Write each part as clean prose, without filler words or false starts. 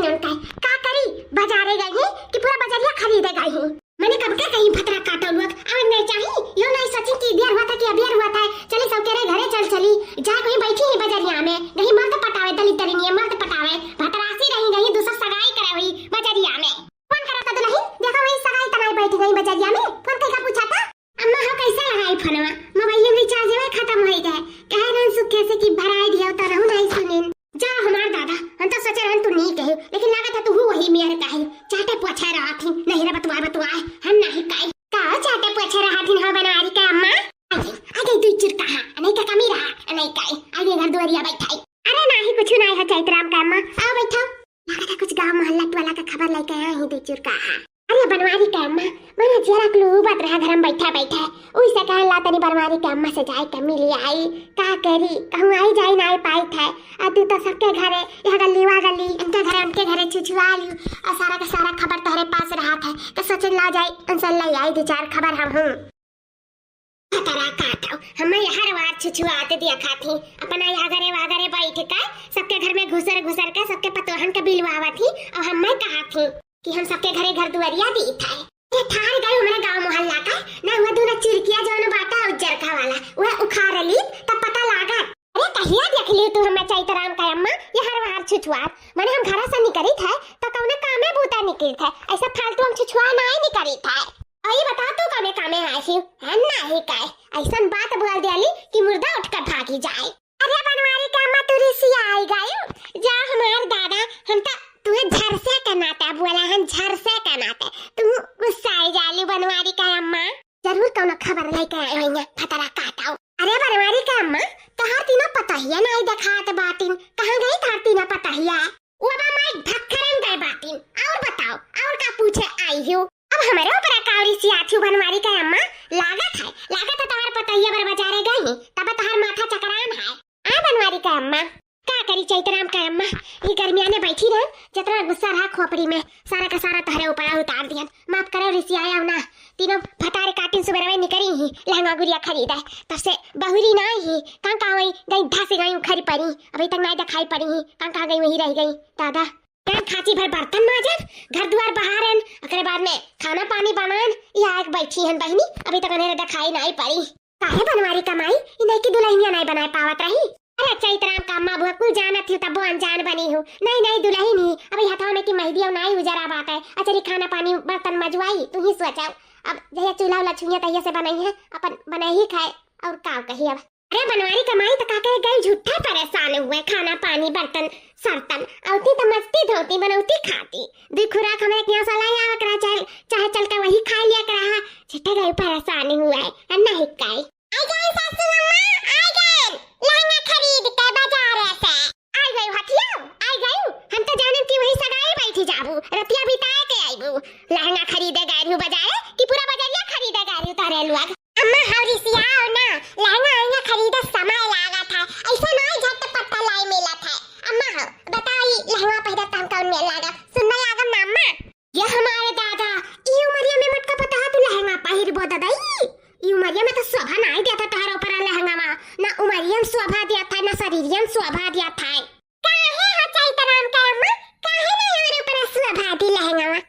बैठी उनका का करी बाजारे गई है कि पूरा बाजारिया खरीदे गई है। मैंने कब के कहीं फतरा काटा लोग अब नहीं चाहिए यो नहीं सचिन की दियर हुआ था कि अबियर हुआ था चले सब के घरे चली जा कहीं बैठी है बाजारिया में कहीं मर्द पटावे दलित तरीनी मर्द पटावे भतरासी रही गई दूसरा सगाई कराई बाजारिया में। फोन करा था दुल्हन देखो वही सगाई तनाई बैठी गई बाजारिया में फोन कहीं पूछा था अम्मा हो कैसे लगाई फोनवा मोबाइल में रिचार्ज हुआ खत्म हो गए कहे रन सुखे से की भराई दिया तो रहू नहीं सुनिन जा हमार दादा हम तो सोचे रहन तू नहीं कहे लेकिन लगा था तू वही मेरे कहे चाटे पोछा रहा थी नहीं रे बतुआ हम नहीं कहे का चाटे पोछा रहा थी हो बनारी का अम्मा आगे तू चिरता है नहीं का कमी रहा नहीं कहे आगे घर दुआरिया बैठाई अरे नहीं कुछ नहीं है चैतराम का अम्मा आओ बैठो लगा था कुछ गांव मोहल्ला वाला का खबर लेके आए हैं दो चिरका अरे बनवारी का अम्मा मैंने जरा क्लू बात रहा घर में बैठा उसे कह ला तनी बनवारी के अम्मा से जाए कमी ले आई का करी कहूं आई जाई ना पाई था तू तो सबके घरे यह गली वा गली उनके घरे छुछुआ लियो और सारा का सारा खबर तुम्हारे पास रहा था तो सोचे ला जाए उनसे ले आई दो चार खबर हम हूं तरा काटो हमें हर बार छुछुआते दिया खाती अपना यहाँ घरे बैठ कर सबके घर में घुसर के सबके पतोहन का बिल वावा थी और हमें कहा थी कि हम सबके घरे घर दुआरिया दी था ये ठार गए हमारा गांव मोहल्ला का ना हुआ दूना चिरकिया जो न बाटा उज्जर का वाला वह उखाड़ ली तब पता लगा अरे कहिया देख लियो तू हमें चैतराम का अम्मा ये हर बार छुछुआ माने हम घरा से निकली था तो कौने कामे बूता निकली था ऐसा फालतू हम छुछुआ नहीं निकली था आई बता तू कामे आई थी है ना ही काय ऐसा बात बोल दियाली कि मुर्दा उठकर भागी जाए अरे बनवारी का अम्मा तू रिसिया आई गई जा हमार दादा हम तो तुम्हें झरसे कनाता बोला हम झरसे कनाता तुम गुस्सा आई जाली बनवारी का अम्मा जरूर कौन खबर लेके आए होंगे फतरा काटाओ अरे बनवारी का अम्मा तहार तीनों पता ही है नहीं दिखात बातिन कहां गई तार तीनों पता ही है वो बा मैं भक्करन गए बातिन और बताओ और का पूछे आई हो अब हमारे ऊपर कावरी सी आथी बनवारी का अम्मा लागत है तहार पता ही है बाजारे गई तब तहार माथा चकरान है आ बनवारी का अम्मा का करी चैतराम का अम्मा ये गर्मिया में बैठी रह जितना गुस्सा रहा खोपड़ी में सारा का सारा तहरे ऊपर उतार दिया माफ करो ऋषि आया ना तीनों फटारे काटिन सुबह में निकली ही लहंगा गुड़िया खरीदा तब से बहुरी ना ही कहां वही गई धासे गई खरी पड़ी अभी तक नहीं दिखाई पड़ी कहां गई वही रह गई दादा क्या खाची भर बर्तन माजन घर द्वार बहारन अगले बाद में खाना पानी बनान या एक बैठी हन बहनी अभी तक उन्हें दिखाई नहीं पड़ी काहे बनवारी कमाई इन्हें की दुल्हनिया नहीं बनाए पावत रही अरे चैतराम का अम्मा बुआ कुल जानत थी तब वो अनजान बनी हूँ नहीं दुल्हन ही अभी हथाव में की मेहंदी और नहीं उजरा बात है अचरी खाना पानी बर्तन मजवाई तू ही सोचाओ अब जैसे चूल्हा उला छुइया तैया से बनाई है अपन बना ही खाए और का कही अब अरे बनवारी कमाई तो काके गई झूठा परेशान हुए खाना पानी बर्तन सर्तन औती तो मस्ती धोती बनौती खाती दी खुराक हमें यहाँ सलाई आवा करा चाहे चल के वही खा लिया करा छिट्टे गई परेशान हुआ है नहीं काई आ गए सासू अम्मा आ गए लहंगा खरीद के बाजार से आ गई हथिया आ गई हम तो जाने कि वही सगाई बैठी जाबू रतिया बिताए के आईबू लहंगा खरीदे गए हूं बाजार कि पूरा बाजारिया खरीदे गए हूं तारे लोग अम्मा हौरी सियाओ ना लहंगा खरीदे समय लगा था ऐसा नहीं झट पट्टा लाई मिला था अम्मा हो बताई लहंगा पहले तम कौन में लगा सुनने लगा ना अम्मा ये हमारे दादा ई उमरिया में मत का पता तू लहंगा पहिर बो दादाई ई उमरिया में तो शोभा नहीं देता तारा ऊपर लहंगा में ना उमरियम शोभा दिया था ना शरीरियम शोभा दिया था काहे हो चैतराम का अम्मा काहे नहीं हमारे ऊपर शोभा दी लहंगा में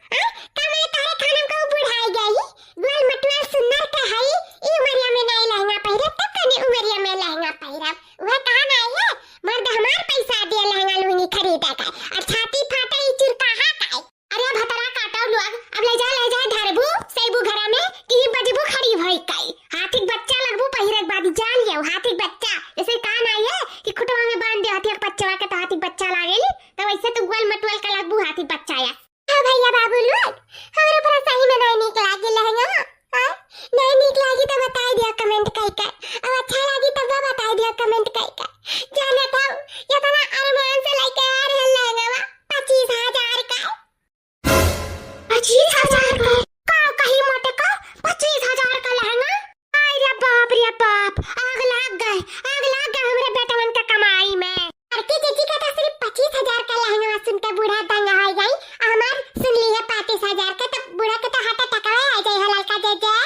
कमे तारे खानम को बुढ़ाई गई गोल मटुआ सुंदर का है ई उमरिया में नहीं लहंगा पहिरे तो कने उमरिया में लहंगा पहिरा वह कहां नहीं है मर्द हमार पैसा दिया लहंगा लुंगी खरीदा का और छाती फाटा ई चिरका हा का अरे भतरा काटो लोग अब ले जा धरबू सैबू घरा में कि बजबू खड़ी भई काई हाथी बच्चा लगबू पहिरे के बाद जान लियो हाथी बच्चा जैसे कान आई है कि खुटवा में बांध दे हाथी बच्चा के तो हाथी बच्चा लागेली तो वैसे तो गोल मटुअल का लगबू हाथी बच्चा या हां भैया बाबू लोग हमारे ऊपर सही में नहीं निक लागी लहंगा हां नहीं निक लागी तो बता दिया कमेंट करके और अच्छा लगी तो बता दिया कमेंट करके जाने तो ये तो ना अरमान से लेके आ रहे लहंगा 25,000 का 25,000 का कहीं मोटे का 25,000 का लहंगा अरे बाप आग लग गए हमारे बेटवन का कमाई में अरकी जीजी का तो सिर्फ 25,000 का लहंगा सुन के बूढ़ा दंगा हो गई हमार सुन लिए 35,000 का तो बूढ़ा के तो हाथ टकरा आ जाए हलाल का जे जा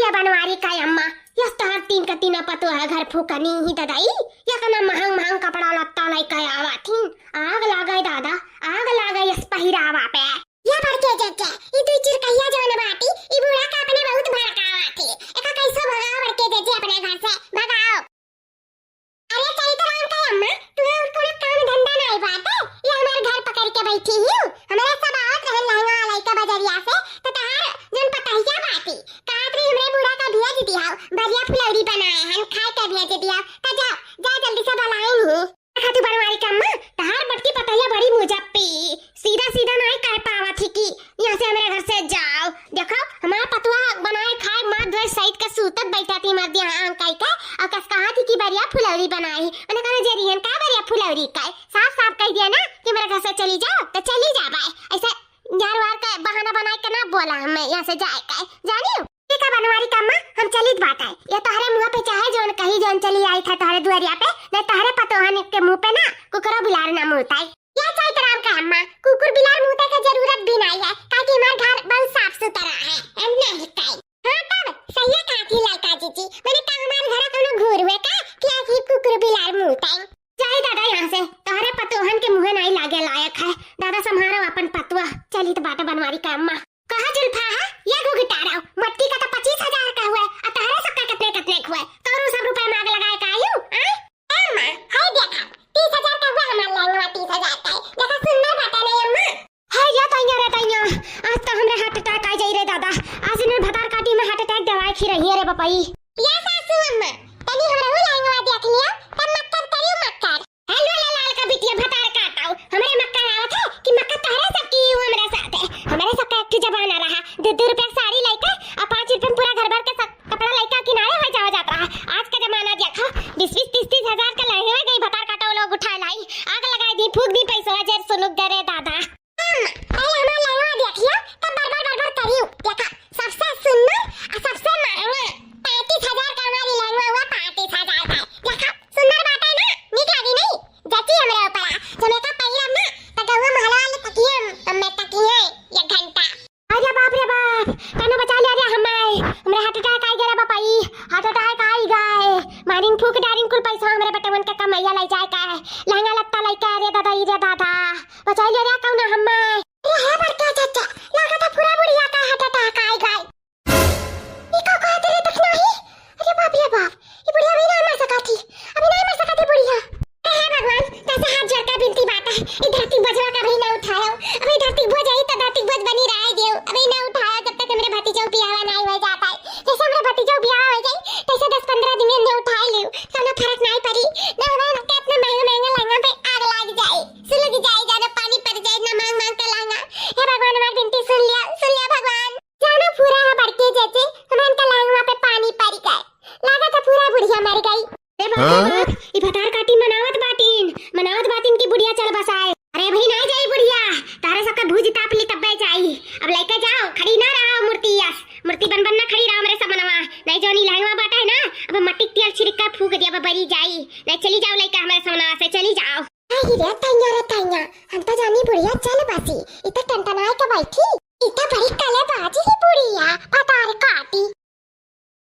ये बनवारी का अम्मा ये तो हर तीन का तीन पतो है घर फूकनी ही ददाई ये कना महंग कपड़ा लत्ता लेके आवा थी बहिन आग लागे दादा, आग लागे इस पहिरावा पे। या बड़के जज्जे ई तू चिरकैया जौन बाटी ई बूढ़ा का अपने बहुत भड़कावाती। एका कैसे भगाओ बड़के जज्जे अपने घर से भगाओ। अरे चल तो राम का अम्मा, तू और कोनो काम धंधा नहीं बाटे, ये हमारे घर पकड़ के बैठी हूं। हमारे सब आवत रहे लहंगा लइका बजरिया से तो तार जन पताहिया बाटी कातरी हमरे बूढ़ा का भेज दिया, बढ़िया फुलौरी बनाए हम खाए के भेज दिया। तो जा जा जल्दी से बनाई ही खातू बनवारी का अम्मा। तार बटकी पताहिया बड़ी मुजप्पी, सीधा सीधा नहीं कह पावा थी कि यहाँ से हमारे घर से जाओ। देखो हमारा पतुआ बनाए खाए मार धोए सहित के सूतत बैठा थी मर दिया आम काई का और कस कहा थी कि बढ़िया फुलौरी बनाई। मैंने कहा जेरियन का बढ़िया फुलौरी का साफ साफ कह दिया ना कि मेरे घर से चली जाओ तो चली जा भाई। ऐसे यार वार का बहाना बनाए के ना बोला हमें यहाँ से जाए का जानियो का बनवारी का अम्मा। हम चलित बात है ये तोहरे मुंह पे चाहे जोन कही जोन चली आई था तोहरे दुआरिया पे न तोहरे पतोहन के मुंह पे ना कुकरा बिलार ना मुंहता है। या चैत राम का अम्मा कुकुर बिलार मुंहते की जरूरत भी नहीं है ताकि हमारा घर बहुत साफ सुथरा है हम नहीं कहीं। हां तब सही है काकी लड़का जीजी मैंने कहा हमारे घर कोनो घूर हुए का क्या कि कुकुर बिलार मुंहता है। जाए दादा यहाँ से तोहरे पतोहन के मुंह नहीं लागे लायक है। दादा संभारो अपन पतुआ चलित बात बनवारी का अम्मा। कहा जुल्फा है ये गुगिटारा मट्टी का तो 25,000 का हुआ और तारे सबका कितने कितने हुए तोरू सब रुपए मांग लगाए का आयु अम्मा हाय देखा 30,000 का हुआ हमारा लहंगा 30,000 का है। देखा सुनना बात नहीं अम्मा हाय या तैया रे तैया आज तो हमरे हार्ट अटैक आ जाई रे दादा। आज ने भतार काटी में हार्ट अटैक दवाई खी रही है रे बपाई। या सासू अम्मा तनी हमरा वो लहंगा देख लिया तब मक्कर करियो मक्कर हेलो लाल का बिटिया भतार काटाओ हमरे मक्कर आवत है कि मक्कर तारे सब की हमरा साथ है। हमारे सबका एक जमाना रहा 2 रुपया साड़ी लेके और 5 रुपए में पूरा घर भर के कपड़ा लेके किनारे हो जावा जाता है। आज का जमाना देखो 20-30 हजार का लहंगा गई भतार काटा लोग उठा लाई आग लगाई दी फूक दी पैसा जर सुनुक दे रे दादा। पहले हमारा लहंगा देख लियो तब बार करियो देखा सबसे सुंदर और सबसे महंगा 35,000 का हमारी लहंगा हुआ 35,000 का। देखा सुंदर बात है ना नीक लगी नहीं जची हमरे ऊपर जमे का पहिरा ना त गवा महला वाले तकिया मैं तकिया ये घंटा अरे बाप रे बाप तने बचा लिया रे हमरे हार्ट अटैक आई गया बपाई हार्ट अटैक आई गए मारिंग फूक डारिंग कुल पैसा हमरे बटवन के कमैया लै जाए का है लहंगा लत्ता लै का रे दादा ई रे दादा बचा लिया रे कौन हम्मे अरे है बड़का चाचा लगा था पूरा बुढ़िया का हार्ट अटैक आई गए ई का कहत रे तक नहीं। अरे बाप रे बाप ई बुढ़िया भी नहीं मर सका थी अभी नहीं मर सका थी बुढ़िया। हे भगवान कैसे हाथ जोड़ कर बिनती बात है ई धरती बजवा का भी ना उठाओ अभी धरती बोझ आई तो धरती बोझ बनी रह देव अभी ना उठाया जब तक मेरे भतीजा बियाह नहीं हो जाता है। जैसे मेरे भतीजा बियाह हो जाए तैसे 10-15 दिन में उठा लियो कोनो फर्क नहीं पड़ी ना हमारे के अपने महंगा लहंगा पे आग लग जाए सुलग जाए ज्यादा पानी पड़ जाए ना मांग मांग के लहंगा। हे भगवान हमारी बिनती सुन लिया भगवान जानो पूरा है बड़के जैसे हमारे के लहंगा पे पानी पड़ गए लगा था पूरा बुढ़िया मर गई। ए बाप ई भतार काटी मनावत बातिन की बुढ़िया चल बसाए। अरे भाई ना जाई बुढ़िया तारे सबका भूज ताप ली तब जाई अब लेके जाओ खड़ी ना रहो मूर्ति बन ना खड़ी रहो मेरे समनवा नहीं जोनी लहंगा बाटा है ना अब मट्टी तेल छिड़का फूक दिया बरी जाई नहीं चली जाओ लेके हमारे समनवा से चली जाओ। आई रे तैया हम तो जानी बुढ़िया चल बसी इतना टंटनाए के बैठी